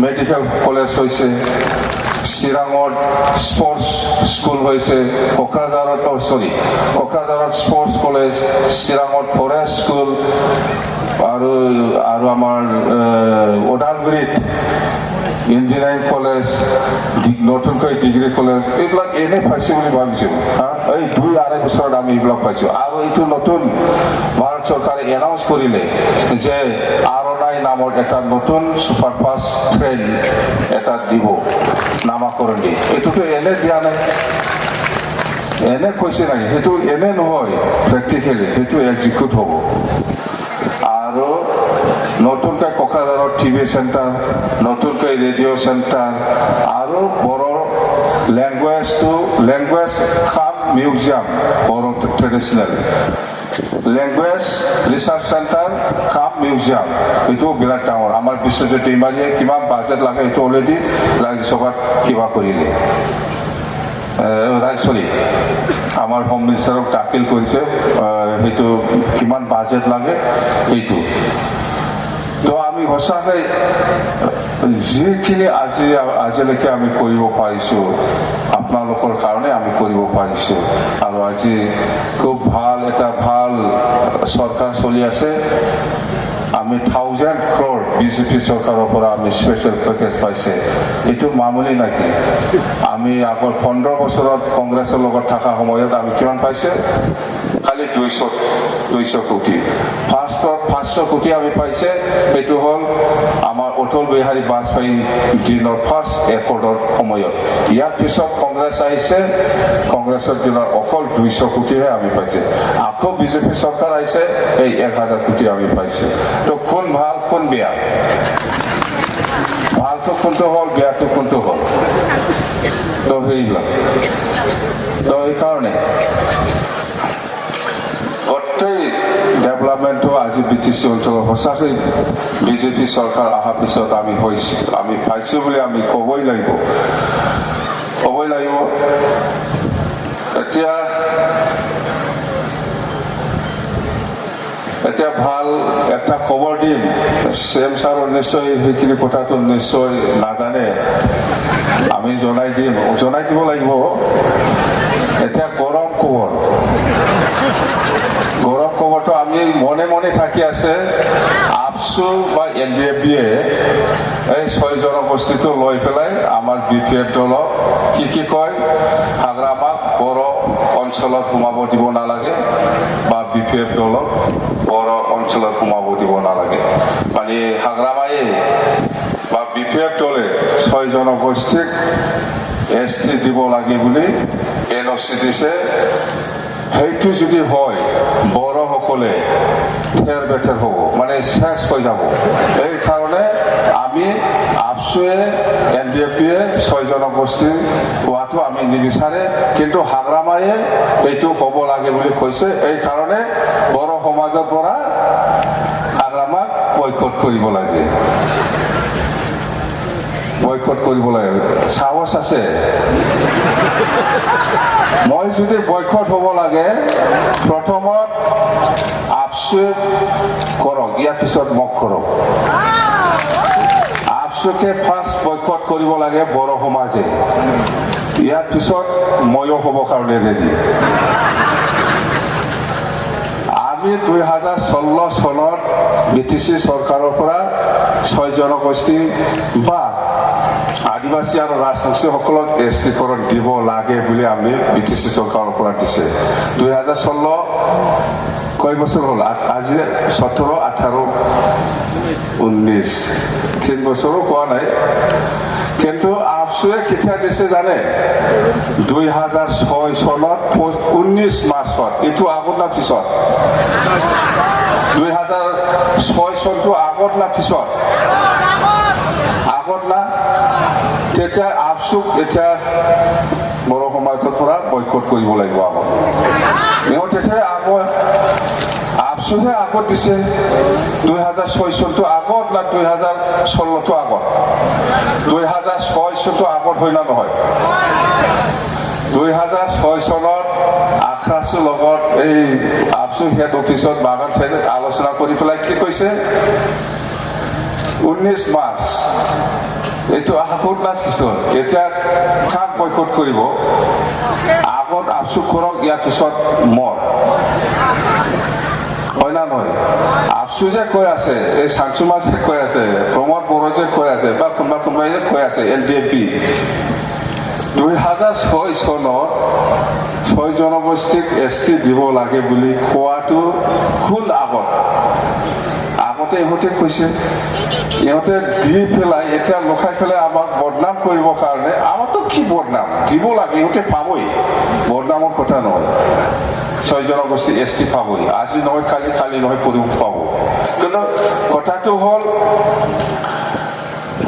Medical college হৈছে, চিৰাঙত sports school হৈছে, কোকৰাঝাৰত স্পৰ্টছ কলেজ, চিৰাঙত ফৰেষ্ট স্কুল আৰু আমাৰ ওদালগুৰিত ইঞ্জিনিয়াৰিং কলেজ, নতুনকৈ ডিগ্ৰী কলেজ, এইবিলাক এনেই পাইছে বুলি ভাবিছোঁ। এই 2-2.5 বছৰত আমি এইবিলাক পাইছোঁ। আৰু এইটো নতুন ভাৰত চৰকাৰে এনাউন্স কৰিলে যে আৰণাই নামৰ এটা নতুন ছুপাৰফাষ্ট ট্ৰেইন এটা দিব, নামাকৰণ দি। এইটোতো এনে দিয়া নাই, এনে কৈছে নাই, সেইটো এনে নহয়, প্ৰেক্টিকেলি সেইটো এক্সিকিউট হ'ব। আৰু নতুনকৈ কোকৰাঝাৰত টিভি চেণ্টাৰ, নতুনকৈ ৰেডিঅ' চেণ্টাৰ আৰু Bodo language cum museum, Bodo traditional language research centre cum museum, এইটো বিৰাট ডাঙৰ। আমাৰ বিশ্বজিৎ দৈমাৰীয়ে কিমান বাজেট লাগে এইটো অলৰেডি ৰাজ্যসভাত কিবা কৰিলে, আমাৰ হোম মিনিষ্টাৰক দাখিল কৰিছে, সেইটো কিমান বাজেট লাগে সেইটো। তো আমি সঁচাকৈ যিখিনি আজিলৈকে আমি কৰিব পাৰিছোঁ, আপোনালোকৰ কাৰণে আমি কৰিব পাৰিছোঁ। আৰু আজি খুব এটা ভাল চৰকাৰ চলি আছে। আমি 1000 crore বিজেপি চৰকাৰৰ পৰা আমি স্পেচিয়েল পেকেজ পাইছে, এইটো মামুলি নাকি। আমি আগৰ 15 বছৰত কংগ্ৰেছৰ লগত থকা সময়ত আমি কিমান পাইছে? খালি 200 কোটি। ফাৰ্ষ্টত 500 কোটি আমি পাইছে, এইটো হ'ল আমাৰ অটল বিহাৰী বাজপেয়ী দিনৰ ফাৰ্ষ্ট একৰ্ডৰ সময়ত। ইয়াৰ পিছত কংগ্ৰেছ আহিছে, কংগ্ৰেছৰ দিনত অকল 200 কোটিহে আমি পাইছে। আকৌ বিজেপি চৰকাৰ আহিছে, এই 1000 কোটি আমি পাইছে। তো কোন ভাল কোন বেয়া? ভালটো কোনটো হ'ল, বেয়াটো কোনটো হ'ল? তো সেইবিলাক, তো এইকাৰণে গোটেই ডেভেলপমেণ্টটো আজি BTC অঞ্চলত সঁচাকৈ বিজেপি চৰকাৰ অহাৰ পিছত আমি পাইছোঁ বুলি আমি ক'বই লাগিব। এতিয়া ভাল এটা খবৰ দিম, চেম ছাৰৰ নিশ্চয় সেইখিনি কথাটো নিশ্চয় নাজানে, আমি জনাই দিব লাগিব। এতিয়া গৰম খবৰটো আমি মনে মনে থাকি আছে। আপচু বা NDFBয়ে এই 6 জনগোষ্ঠীটো লৈ পেলাই আমাৰ BPF দলক কি কয়, হাগ্ৰামাক বড়ো অঞ্চলত সোমাব দিব নালাগে, বা BPF দলক বড়ো অঞ্চলত সোমাব দিব নালাগে। মানে হাগ্ৰামায়ে বা BPF দলে 6 জনগোষ্ঠীক ST দিব লাগে বুলি NOC দিছে। সেইটো যদি হয়, বড়োসকলে ঠেৰ বেঠেৰ হ'ব, মানে শেষ হৈ যাব। এই কাৰণে আমি আপচুৱে NDFBয়ে 6 জনগোষ্ঠী হোৱাটো আমি নিবিচাৰে, কিন্তু হাগ্ৰামায়ে এইটো হ'ব লাগে বুলি কৈছে। এই কাৰণে বড়ো সমাজৰ পৰা হাগ্ৰামাক বয়কট কৰিব লাগে। সাহস আছে? মই যদি বয়কট হ'ব লাগে, প্ৰথমত আপচুৱে কৰক, ইয়াৰ পিছত মোক কৰক। আপচুকে ফাৰ্ষ্ট বয়কট কৰিব লাগে বড়ো সমাজে, ইয়াৰ পিছত ময়ো হ'ব কাৰণে ৰেডি। আমি 2016 চনত BTC চৰকাৰৰ পৰা 6 জনগোষ্ঠী বা আদিবাসী আৰু ৰাজবংশীসকলক ST-কৰণ দিব লাগে বুলি আমি BTC চৰকাৰৰ পৰা দিছে। 2016 কয় বছৰ হ'ল? আজি 17, 18, 19, 3 বছৰো কোৱা নাই। কিন্তু আপচুৱে কেতিয়া দিছে জানে? 2006 চনত 19 মাৰ্চত। এইটো আগত না পিছত? 2006 চনটো আগত না পিছত? আগত না? তেতিয়া আপচুক এতিয়া বড়ো সমাজৰ পৰা বয়কট কৰিব লাগিব। আগত তেতিয়া আপচুহে আগত দিছে। 2006 চনটো আগত না 2016টো আগত? 2006 চনটো আগত হয় না নহয়? 2006 চনত আখৰাছুৰ লগত এই আপচু হেড অফিচত বাগান চাইডত আলোচনা কৰি পেলাই কি কৈছে? 19 মাৰ্চ এইটো আগত না পিছত এতিয়া কাক বয়কট কৰিব আগত আফচু কৰক ইয়াৰ পিছত মৰ হয় না নহয় আফচু যে কৈ আছে এই চাংচুমা যে কৈ আছে প্ৰমোদ বড়ো যে কৈ আছে বা কোনোবাই যে কৈ আছে LDFB 2006 চনত 6 জনগোষ্ঠীক ST দিব লাগে বুলি কোৱাটো খুব আগতে ইহঁতে কৈছে ইহঁতে দি পেলাই এতিয়া লখাই পেলাই আমাক বদনাম কৰিবৰ কাৰণে আমাৰতো কি বদনাম দিব লাগে ইহঁতে পাবই বদনামৰ কথা নহয় 6 জনগোষ্ঠী ST পাবই আজি নহয় কালি নহয় কৰিব পাব কিন্তু কথাটো হ'ল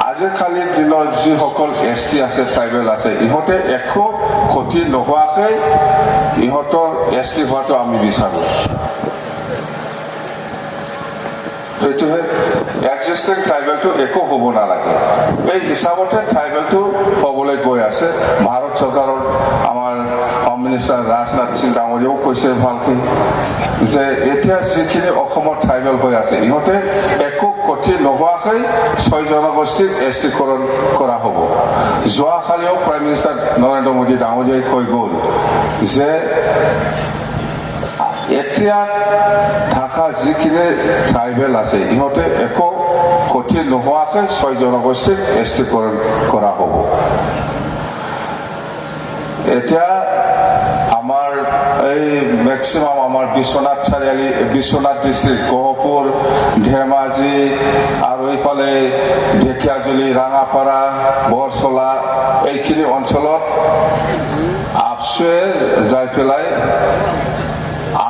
আজিকালিৰ দিনত যিসকল ST আছে ট্ৰাইবেল আছে ইহঁতে একো ক্ষতি নোহোৱাকৈ ইহঁতৰ ST হোৱাটো আমি বিচাৰোঁ এইটোহে এক্সিষ্টিং ট্ৰাইবেলটো একো হ'ব নালাগে এই হিচাপতে ট্ৰাইবেলটো হ'বলৈ গৈ আছে ভাৰত চৰকাৰৰ আমাৰ হোম মিনিষ্টাৰ ৰাজনাথ সিং ডাঙৰীয়াও কৈছে ভালকৈ যে এতিয়া যিখিনি অসমত ট্ৰাইবেল হৈ আছে ইহঁতে একো ক্ষতি নোহোৱাকৈ 6 জনগোষ্ঠীক STকৰণ কৰা হ'ব যোৱাকালিও প্ৰাইম মিনিষ্টাৰ নৰেন্দ্ৰ মোদী ডাঙৰীয়াই কৈ গ'ল যে এতিয়া ঢাকা যিখিনি ট্ৰাইবেল আছে ইহঁতে একো ক্ষতি নোহোৱাকৈ 6 জনগোষ্ঠীক STকৰণ কৰা হ'ব এতিয়া আমাৰ এই মেক্সিমাম আমাৰ বিশ্বনাথ চাৰিআলি বিশ্বনাথ ডিষ্ট্ৰিক্ট গহপুৰ ধেমাজি আৰু এইফালে ঢেকিয়াজুলি ৰাঙাপাৰা বৰচলা এইখিনি অঞ্চলত আফচুৱে যাই পেলাই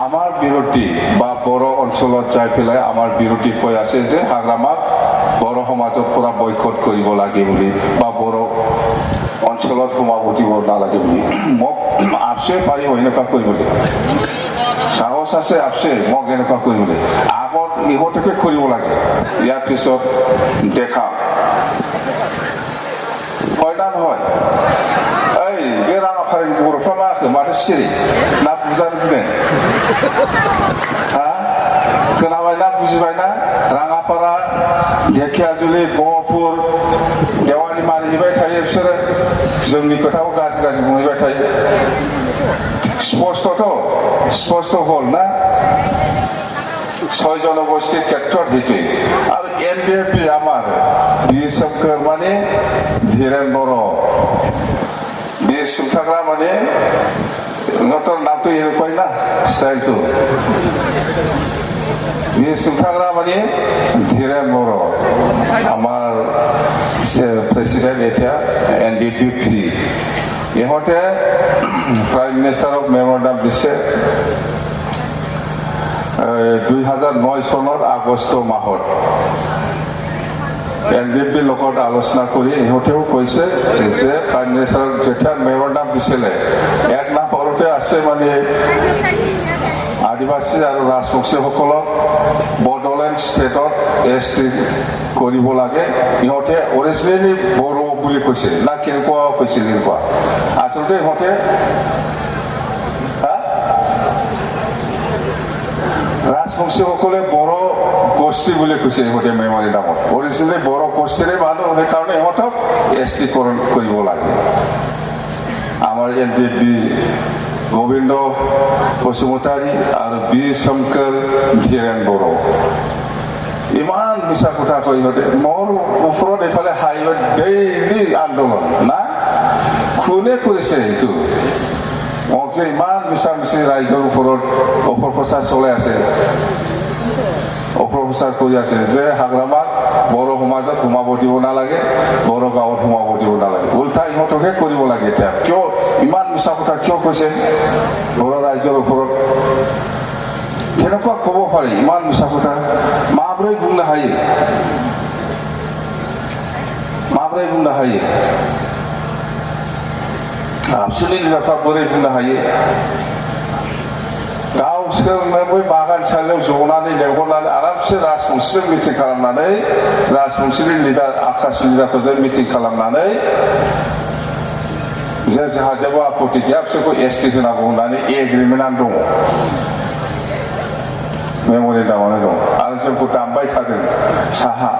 আমাৰ বিৰোধী বা বড়ো অঞ্চলত যাই পেলাই আমাৰ বিৰোধী কৈ আছে যে হাগ্ৰামাক বড়ো সমাজৰ পৰা বয়কট কৰিব লাগে বুলি বা বড়ো অঞ্চলত সোমাব দিব নালাগে বুলি মোক আফচুৱে পাৰিব এনেকুৱা কৰিবলৈ সাহস আছে আফচুৱে মোক এনেকুৱা কৰিবলৈ আগত ইহঁতকে কৰিব লাগে ইয়াৰ পিছত দেখা হয় না নহয় এই बे राङाफारानि बर'फ्रा मा जाखो माथो सिरि ना बुजानो गिनो हा खोनाबायना बुजिबायना राङाफारा ढेकियाजुलि गहपुर देवानि मानिहैबाय थायो बिसोरो जोंनि खोथाखौ गाज्रि बुंहैबाय थायो स्पष्ट हल ना 6 জনগোষ্ঠীৰ ক্ষেত্ৰত সেইটোৱে আৰু LDFB আমাৰ বীৰ শংকৰ মানে ধীৰেন বড়ো बे सुंथाग्रा माने नतर नामটো এনেকুৱাই না স্টাইলটো बे सुंथाग्रा माने ধীৰেন বড়ো আমাৰ প্ৰেসিডেন্ট এতিয়া NDPP ইহঁতে প্ৰাইম মিনিষ্টাৰক মেমৰেণ্ডাম দিছে 2009 চনৰ আগষ্ট মাহত LDFB লগত আলোচনা কৰি ইহঁতেও কৈছে যে প্ৰাইম মিনিষ্টাৰক যেতিয়া মেমৰেণ্ডাম দিছিলে এক নাম্বাৰতে আছে মানে আদিবাসী আৰু ৰাজবংশীসকলক বড়োলেণ্ড ষ্টেটত ST কৰিব লাগে ইহঁতে অৰিজিনেলি বড়ো বুলি কৈছিল না কেনেকুৱা কৈছিল এনেকুৱা আচলতে ইহঁতে ৰাজবংশীসকলে বড়ো গোষ্ঠী বুলি কৈছে ইহঁতে মেমৰেণ্ডামত অৰিজিনেলি বড়ো গোষ্ঠীৰে মানুহ সেইকাৰণে ইহঁতক STকৰণ কৰিব লাগে আমাৰ LDFB গোবিন্দ বসুমতাৰী আৰু বীৰ শংকৰ ধীৰেন বড়ো ইমান মিছা কথা কৈ ইহঁতে মোৰ ওপৰত এইফালে হাইৱেত ডেইলি আন্দোলন না কোনে কৰিছে এইটো মোক যে ইমান মিছা মিছি ৰাইজৰ ওপৰত অপপ্ৰচাৰ চলাই আছে অপপ্ৰচাৰ কৰি আছে যে হাগ্ৰামাক বড়ো সমাজত সোমাব দিব নালাগে বড়ো গাঁৱত সোমাব দিব নালাগে উল্টা ইহঁতকে কৰিব লাগে এতিয়া কিয় ইমান মিছা কথা কিয় কৈছে বড়ো ৰাইজৰ ওপৰত কেনেকুৱা ক'ব পাৰি ইমান মিছা কথা माब्रै बुंनो हायो आबसुनि लिडारफ्रा बोरै बुंनो हायो गावसोरनो बै बागान सालियाव जनानै लेंहरनानै आरामसे राजबंशीजों मिटिं खालामनानै राजबंशीनि लिडार आकाश लिडारफोरजों मिटिं खालामनानै जे जोंहा जेबो आपत्ति गैया बिसोरखौ ST होनांगौ होननानै एग्रिमेन्टआनो दङ मेमरेन्डामानो दं आरो जोंखौ दामबाय थादों साहा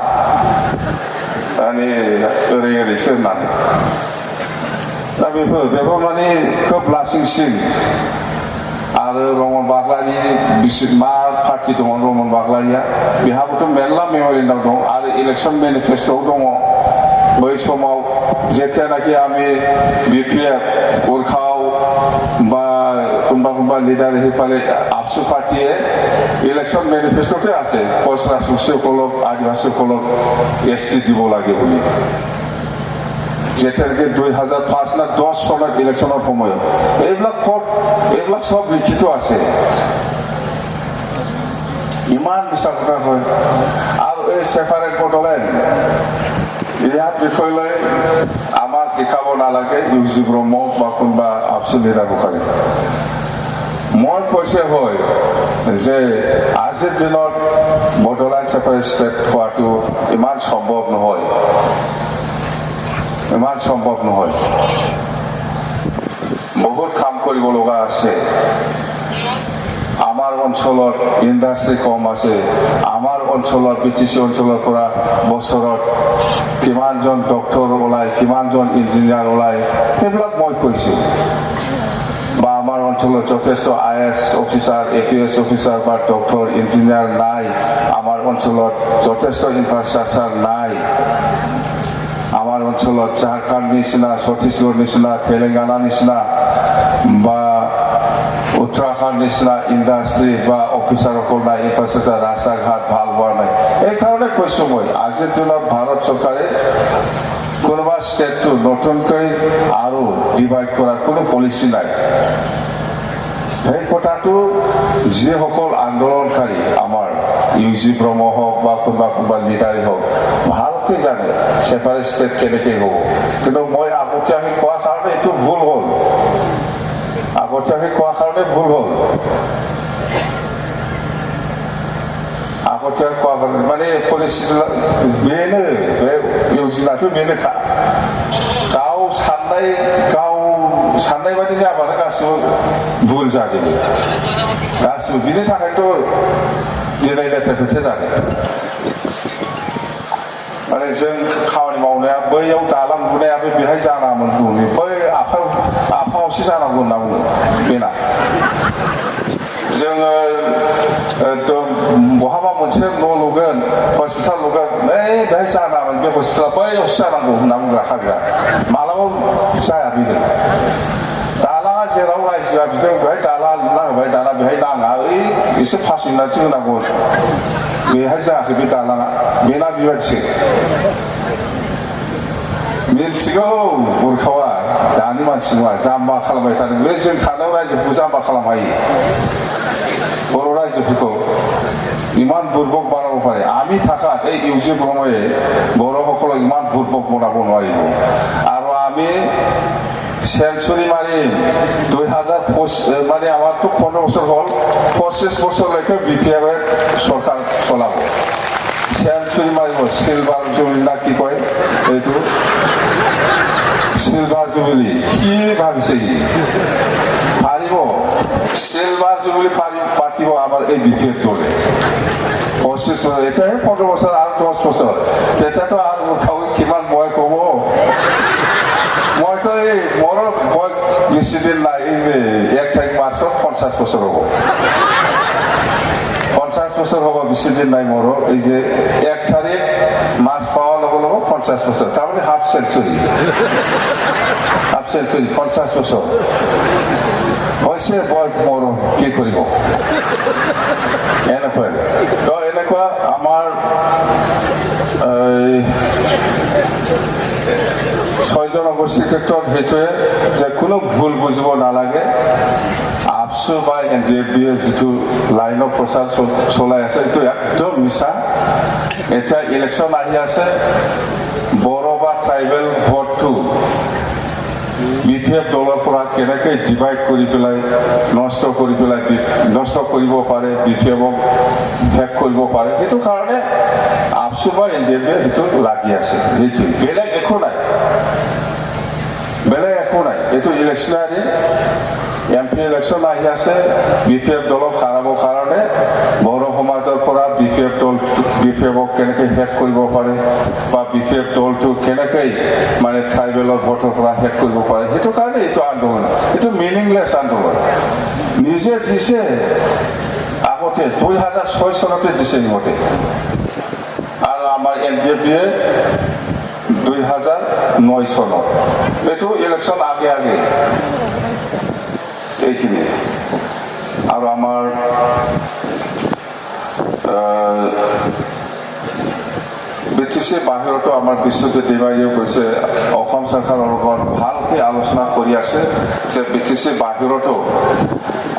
माने ओरै ओरैसो होननानै दा बेफोर माने खोब लासिंसिं आरो रमन बाग्लानि मा पार्टि दङ रमन बाग्लानिया बेहाबोथ' मेरला मेम'रेन्डाम दं आरो इलेक्सन मेनिफेस्ट'आव दङ बै समाव जेथियानाखि आमी बिपिएफ उरखाव বা কোনবা লিডার সেইফালে আপসু পার্টিয়ে ইলেকশন মেনিফেস্টোতে আছে কোচ ৰাজবংশীসকলক আদিবাসীসকলক এছটি দিব লাগে বুলি যেতিয়ালৈকে 2005 না 10 চনত ইলেকশ্যনৰ সময়ত এইবিলাক সব লিখিত আছে ইমান বিশ্বাস কথা হয় আৰু এই সেপাৰেট বডলেণ্ড ইয়াৰ বিষয় লৈ আমাক দেখাব নালাগে ইউজি ব্ৰহ্ম বা কোনোবা আপসু লিডাৰ বুখাৰী মই কৈছে হয় যে আজিৰ দিনত বডলেণ্ড সেপাৰেট ষ্টেট হোৱাটো ইমান সম্ভৱ নহয় বহুত কাম কৰিব লগা আছে আমাৰ অঞ্চলত ইণ্ডাষ্ট্ৰি কম আছে আমাৰ অঞ্চলত বিটিচি অঞ্চলৰ পৰা বছৰত কিমানজন ডক্টৰ ওলায় কিমানজন ইঞ্জিনিয়াৰ ওলায় সেইবিলাক মই কৈছোঁ বা আমাৰ অঞ্চলত যথেষ্ট আইএছ অফিচাৰ এপিএছ অফিচাৰ বা ডক্টৰ ইঞ্জিনিয়াৰ নাই আমাৰ অঞ্চলত যথেষ্ট ইনফ্ৰাষ্ট্ৰাকচাৰ নাই আমাৰ অঞ্চলত ঝাৰখণ্ড নিচিনা ছত্তীশগড় নিচিনা তেলেংগানা নিচিনা বা উত্তৰাখণ্ড নিচিনা ইণ্ডাষ্ট্ৰি বা অফিচাৰসকল নাই ইনফ্ৰাষ্ট্ৰাকচাৰ ৰাস্তা ঘাট ভাল হোৱা নাই এইকাৰণে কৈছোঁ মই আজিৰ দিনত ভাৰত চৰকাৰে কোনোবা ষ্টেটটো নতুনকৈ আৰু ডিভাইড কৰাৰ কোনো পলিচি নাই সেই কথাটো যিসকল আন্দোলনকাৰী আমাৰ ইউজি ব্ৰহ্ম হওক বা কোনোবা লিডাৰেই হওক ভালকৈ জানে ছেপাৰেট ষ্টেট কেনেকৈ হ'ব কিন্তু মই আগতীয়াকৈ কোৱাৰ কাৰণে এইটো ভুল হ'ল আগতীয়াকৈ কোৱা কাৰণে মানে পলিচিবিলাক बेनो बे इउजिनाथ' बेनोखा गाव साननाय बायदि जाबानो गासिबो भुल जाजोबो गासिबो बिनि थाखायथ' दिनै लेथेर फेथेर जादों माने जों खामानि मावनाया बैयाव दालां लुनायाबो बेहाय जानाङामोन बुंनो बै आफाङावसो जानांगौ होनना बुङो बेना जोङो बहाबा मोनसे न' लुगोन हस्पिटाल लुगोन बेहाय जानाङामोन बे हस्पिटाला बैयावसो जानांगौ होनना बुंग्रा खाग्रा मालाबा जाया बेनो दालाङा जेराव रायजोआ बिदों बेहाय दालां लुना होबाय दाना बेहाय नाङा ओइ एसे फासयनानैसो होनांगौ बेहाय जायाखै बे दालाङा बेना बेबायदिसो मिथिगौ बुरखावा दानि मानसि नङा जाम्बा खालामबाय थादों बे जों थानायाव रायजोखौ जाम्बा खालामहायो बर' रायजोफोरखौ ইমান দুৰ্ভোগ বনাব পাৰে আমি থাকাত এই ইউজি ব্ৰহ্মই বড়োসকলক ইমান দুৰ্ভোগ বনাব নোৱাৰিব আৰু আমি সেঞ্চুৰী মাৰিম 2025 মানে আমাৰতো 15 বছৰ হ'ল 25 বছৰলৈকে বিপিএফে চৰকাৰ চলাব সেঞ্চুৰী মাৰিব চিলভাৰ জুবিলি না কি কয় এইটো চিলভাৰ জুবিলি কি ভাবিছে সি পাৰিব চিলভাৰ জুবিলি পাতিব আমাৰ এই বিপিএফ দলে 25 বছৰ এতিয়াহে 15 বছৰ আৰু 10 বছৰ তেতিয়াতো আৰু কিমান মই ক'ব মইতো এই মোৰ মই বেছি দিন নাই এই যে 1 তাৰিখ মাৰ্চত 50 বছৰ হ'ব 50 বছৰ হ'ব বেছি দিন নাই মোৰ এই যে 1 তাৰিখ মাৰ্চ পাৱাৰ লগে লগে 50 বছৰ তাৰমানে হাফ সেঞ্চুৰী 50 বছৰ হৈছে মই মোৰ কি কৰিব এনেকুৱা আমাৰ 6 জন গোষ্ঠীৰ ক্ষেত্ৰত সেইটোৱে যে কোনো ভুল বুজিব নালাগে আপসু বা এনডিএফবিয়ে যিটো লাইনৰ প্ৰচাৰ চলাই আছে এইটো একদম মিছা এতিয়া ইলেকশ্যন আহি আছে বড়ো বা ট্ৰাইবেল ভোটটো বিপিএফ দলৰ পৰা কেনেকৈ ডিভাইড কৰি পেলাই নষ্ট কৰিব পাৰে বিপিএফক ভেগ কৰিব পাৰে সেইটো কাৰণে আপসু বা এনডিএফবিয়ে সেইটো লাগি আছে সেইটোৱে বেলেগ একো নাই এইটো ইলেকশ্যনাৰী এমপি ইলেকশ্যন আহি আছে বিপিএফ দলক হাৰাবৰ কাৰণে বড়ো সমাজৰ পৰা BPF-ক কেনেকৈ শেষ কৰিব পাৰে বা BPF দলটো কেনেকৈ মানে ট্ৰাইবেলৰ ভোটৰ পৰা শেষ কৰিব পাৰে সেইটো কাৰণে এইটো আন্দোলন এইটো মিনিংলেছ আন্দোলন নিজে দিছে আগতে 2006 চনতে দিছে ইহঁতে আৰু আমাৰ NDP-য়ে 2009 চনত এইটো ইলেকশ্যন আগে আগে এইখিনি আৰু আমাৰ BTC বাহিৰতো আমাৰ বিশ্বজিৎ দেৱাৰীয়ে কৈছে অসম চৰকাৰৰ লগত ভালকৈ আলোচনা কৰি আছে যে BTC বাহিৰতো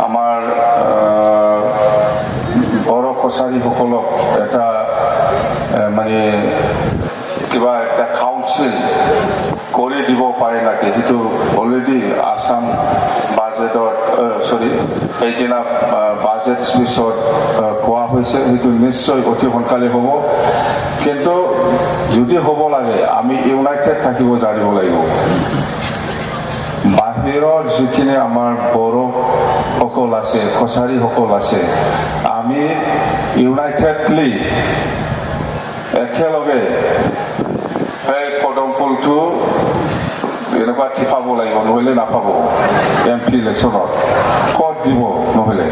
আমাৰ বড়ো কছাৰীসকলক এটা মানে কিবা একটা কাউন্সিল কৰি দিব পাৰে নাকি সেইটো অলৰেডি আসাম বাজেটত সেইদিনা বাজেট স্পিচত কোৱা হৈছে সেইটো নিশ্চয় অতি সোনকালে হ'ব কিন্তু যদি হ'ব লাগে আমি ইউনাইটেড থাকিব জানিব লাগিব বাহিৰৰ যিখিনি আমাৰ বড়োসকল আছে কছাৰীসকল আছে আমি ইউনাইটেডলি একেলগে এই পদম ফুলটো এনেকুৱা টিপাব লাগিব নহ'লে নাপাব MP ইলেকশ্যনত ক'ত দিব নহ'লে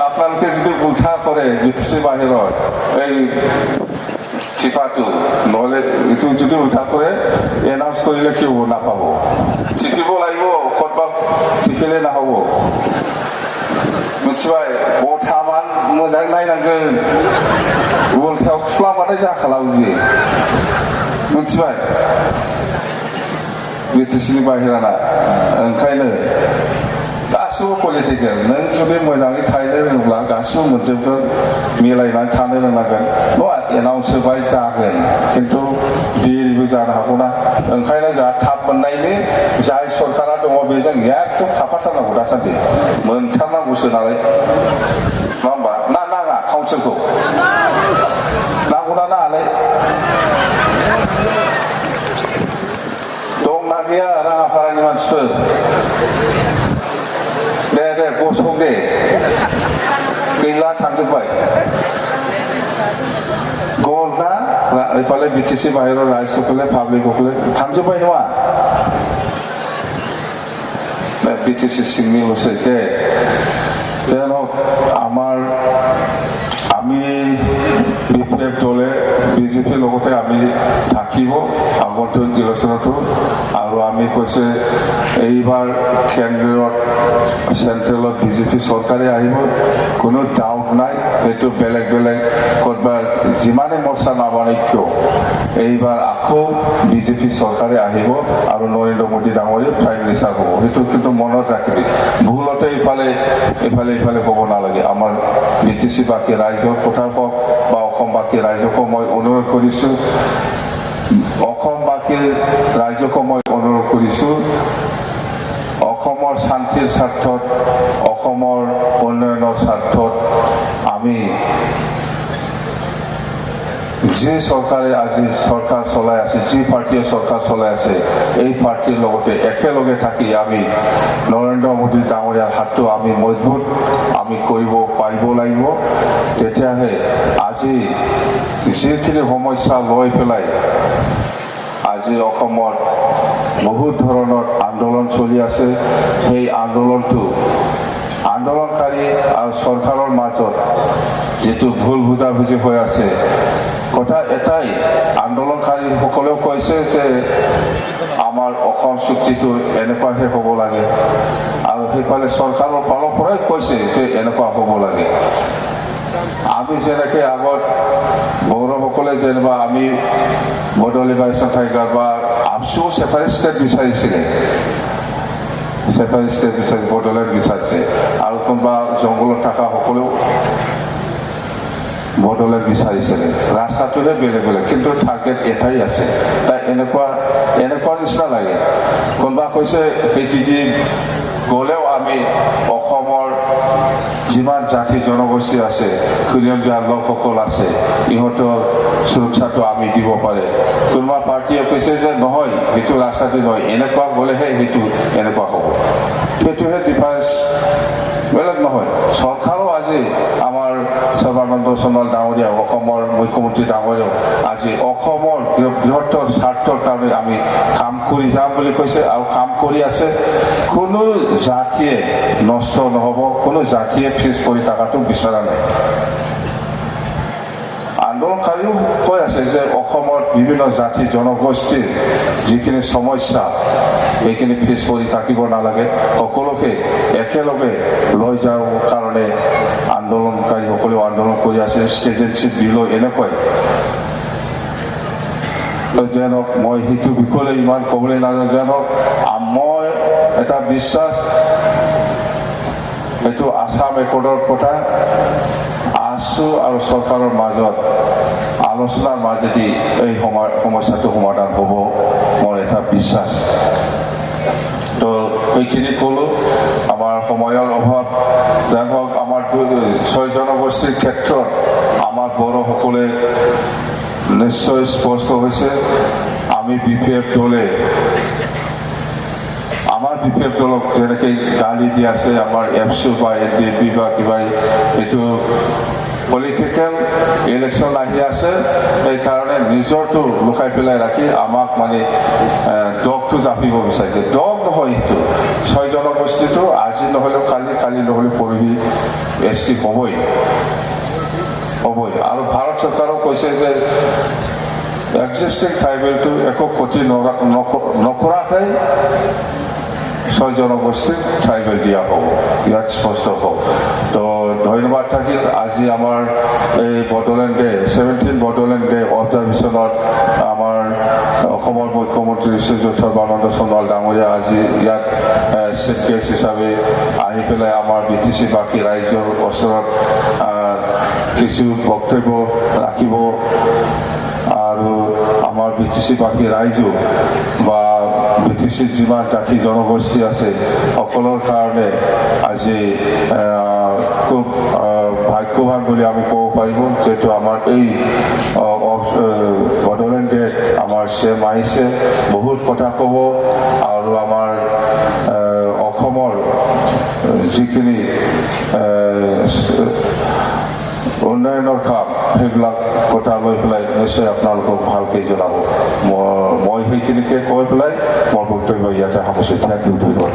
আপোনালোকে যদি উল্টা কৰে BTC বাহিৰত এই টিপাটো নহ'লে এইটো যদি উল্টা কৰে এনাউন্স কৰিলে কি হ'ব নাপাব টিপিব লাগিব ক'তবা টিপিলে নহ'ব मिथिबाय बथामान मोजां नायनांगोन उल्थायाव थुफ्लाबाथाय जाखाला बियो मिथिबाय BTCनि बाहेराना ओंखायनो गासिबो पलिटिकेल नों जुदि मोजाङै थानो रोङोब्ला गासिबो मोनजोबगोन मिलायनानै थानो रोंनांगोन नङा एनाउन्स होबाय जागोन खिन्थु देरिबो जानो हागौना ओंखायनो जोंहा थाब मोननायनि जाय सरकारा दङ बेजों एकदम थाफाथारनांगौ दासान्दि मोनथारनांगौसो नालाय नङा होमबा ना नाङा काउन्सिलखौ नांगौना नाङालाय दंना गैया राङापारानि मानसिफोर दे गसं दे गैला थांजोब्बाय गलना एफाले BTC बाहेराव रायजोफोरले पाब्लिकफोरले थांजोब्बाय नङा BTC सिंनि हसै दे যেন আমাৰ আমি BPF দলে BJPৰ লগতে আমি থাকিব আগন্তুক ইলেকশ্যনতো আৰু আমি কৈছে এইবাৰ কেন্দ্ৰত চেন্ট্ৰেলত BJP চৰকাৰে আহিব কোনো ডাউট নাই সেইটো বেলেগ বেলেগ ক'তবা যিমানে মৰ্চা নাবানে কিয় এইবাৰ আকৌ BJP চৰকাৰে আহিব আৰু নৰেন্দ্ৰ মোদী ডাঙৰীয়া প্ৰাইম মিনিষ্টাৰ হ'ব সেইটো কিন্তু মনত ৰাখিবি ভুলতে ইফালে হ'ব নালাগে আমাৰ BTC বাকী ৰাইজৰ কথা কওক বা অসমবাসী ৰাইজকো মই অনুৰোধ কৰিছোঁ অসমবাসী ৰাইজকো মই অনুৰোধ কৰিছোঁ অসমৰ শান্তিৰ স্বাৰ্থত অসমৰ উন্নয়নৰ স্বাৰ্থত আমি যে চৰকাৰে আজি চৰকাৰ চলাই আছে যে পাৰ্টিয়ে চৰকাৰ চলাই আছে এই পাৰ্টিৰ লগতে একেলগে থাকি আমি নৰেন্দ্ৰ মোদী ডাঙৰীয়াৰ হাতটো আমি মজবুত আমি কৰিব পাৰিব লাগিব তেতিয়াহে আজি যিখিনি সমস্যা লৈ পেলাই আজি অসমত বহুত ধৰণৰ আন্দোলন চলি আছে সেই আন্দোলনকাৰী আৰু চৰকাৰৰ মাজত যেটো ভুল বুজাবুজি হৈ আছে কথা এটাই আন্দোলনকাৰীসকলেও কৈছে যে আমাৰ অসম চুক্তিটো এনেকুৱাহে হ'ব লাগে আৰু সেইফালে চৰকাৰৰ ফালৰ পৰাই কৈছে যে এনেকুৱা হ'ব লাগে আমি যেনেকৈ আগত বড়োসকলে যেনিবা আমি বড়ো লিবাৰেশ্যন টাইগাৰ বা আপচু ছেপাৰেট ষ্টেট বিচাৰিছিলে ছেপাৰেট ষ্টেট বড়োলেণ্ড বিচাৰিছে আৰু কোনোবা জংঘলত থকা সকলেও বড়োলেণ্ড বিচাৰিছিলে ৰাস্তাটোহে বেলেগ বেলেগ কিন্তু টাৰ্গেট এটাই আছে তাই এনেকুৱা নিচিনা লাগে কোনোবা কৈছে সেইটি গ'লেও আমি অসমৰ যিমান জাতি জনগোষ্ঠী আছে খুলীয়া লোকসকল আছে ইহঁতৰ সুৰক্ষাটো আমি দিব পাৰে কোনোবা পাৰ্টিয়ে কৈছে যে নহয় সেইটো ৰাস্তাটো নহয় এনেকুৱা গ'লেহে সেইটো এনেকুৱা হ'ব সেইটোহে ডিফাৰেঞ্চ বেলেগ নহয় চৰকাৰো আজি আমাৰ সৰ্বানন্দ সোণোৱাল ডাঙৰীয়া অসমৰ মুখ্যমন্ত্ৰী ডাঙৰীয়াও আজি অসমৰ বৃহত্তৰ স্বাৰ্থৰ কাৰণে আমি কাম কৰি যাম বুলি কৈছে আৰু কাম কৰি আছে কোনো জাতিয়ে নষ্ট নহ'ব কোনো জাতিয়ে পিছ পৰি থকাটো বিচৰা নাই আন্দোলনকাৰীও কৈ আছে যে অসমৰ বিভিন্ন জাতি জনগোষ্ঠীৰ যিখিনি সমস্যা এইখিনি পিছ পৰি থাকিব নালাগে সকলোকে একেলগে লৈ যাওঁ কাৰণে আন্দোলনকাৰীসকলেও আন্দোলন কৰি আছে ষ্টেজেঞ্চি বিলো এনেকুৱাই যেনক মই সেইটো বিষয়লৈ ইমান ক'বলৈ নাজানো যেনক মই এটা বিশ্বাস এইটো আসাম একৰ্ডৰ কথা আছু আৰু চৰকাৰৰ মাজত আলোচনাৰ মাজেদি এই সমস্যাটো সমাধান হ'ব মোৰ এটা বিশ্বাস তো এইখিনি ক'লোঁ আমাৰ সময়ৰ অভাৱ যেন হওক আমাৰ 6 জনগোষ্ঠীৰ ক্ষেত্ৰত আমাৰ বড়োসকলে নিশ্চয় স্পষ্ট হৈছে আমি BPF দলে আমাৰ BPF দলক যেনেকৈ গালি দি আছে আমাৰ এপছু বা NDP বা কিবা এইটো পলিটিকেল ইলেকশ্যন আহি আছে এইকাৰণে নিজৰটো লুকাই পেলাই ৰাখি আমাক মানে দগটো জাপিব বিচাৰিছে দগ নহয় সেইটো 6 জনগোষ্ঠীটো আজি নহ'লেও কালি নহ'লেও পৰহি ST হ'বই আৰু ভাৰত চৰকাৰেও কৈছে যে এক্সিষ্টিং ট্ৰাইবেলটো একো ক্ষতি নকৰাকৈ 6 জনগোষ্ঠীক ট্ৰাইবেল দিয়া হ'ব ইয়াত স্পষ্ট হ'ব তো ধন্যবাদ থাকিল আজি আমাৰ এই বড়োলেণ্ড ডে 17 বড়োলেণ্ড ডে অবজাৰভেশ্যনত আমাৰ অসমৰ মুখ্যমন্ত্ৰী শ্ৰীযুত সৰ্বানন্দ সোণোৱাল ডাঙৰীয়া আজি ইয়াত চিফ গেষ্ট হিচাপে আহি পেলাই আমাৰ BTC বাকী ৰাইজৰ ওচৰত কিছু বক্তব্য ৰাখিব আৰু আমাৰ BTC বাকী ৰাইজো বা BTC যিমান জাতি জনগোষ্ঠী আছে সকলৰ কাৰণে আজি খুব ভাগ্যৱান বুলি আমি ক'ব পাৰিব যিহেতু আমাৰ এই বড়োলেণ্ড ডেত আমাৰ CM আহিছে বহুত কথা ক'ব আৰু আমাৰ অসমৰ যিখিনি উন্নয়নৰ কাম সেইবিলাক কথা লৈ পেলাই নিশ্চয় আপোনালোকক ভালকৈ জনাব মই সেইখিনিকে কৈ পেলাই মোৰ বক্তব্য ইয়াতে সামৰিছোঁ ধন্যবাদ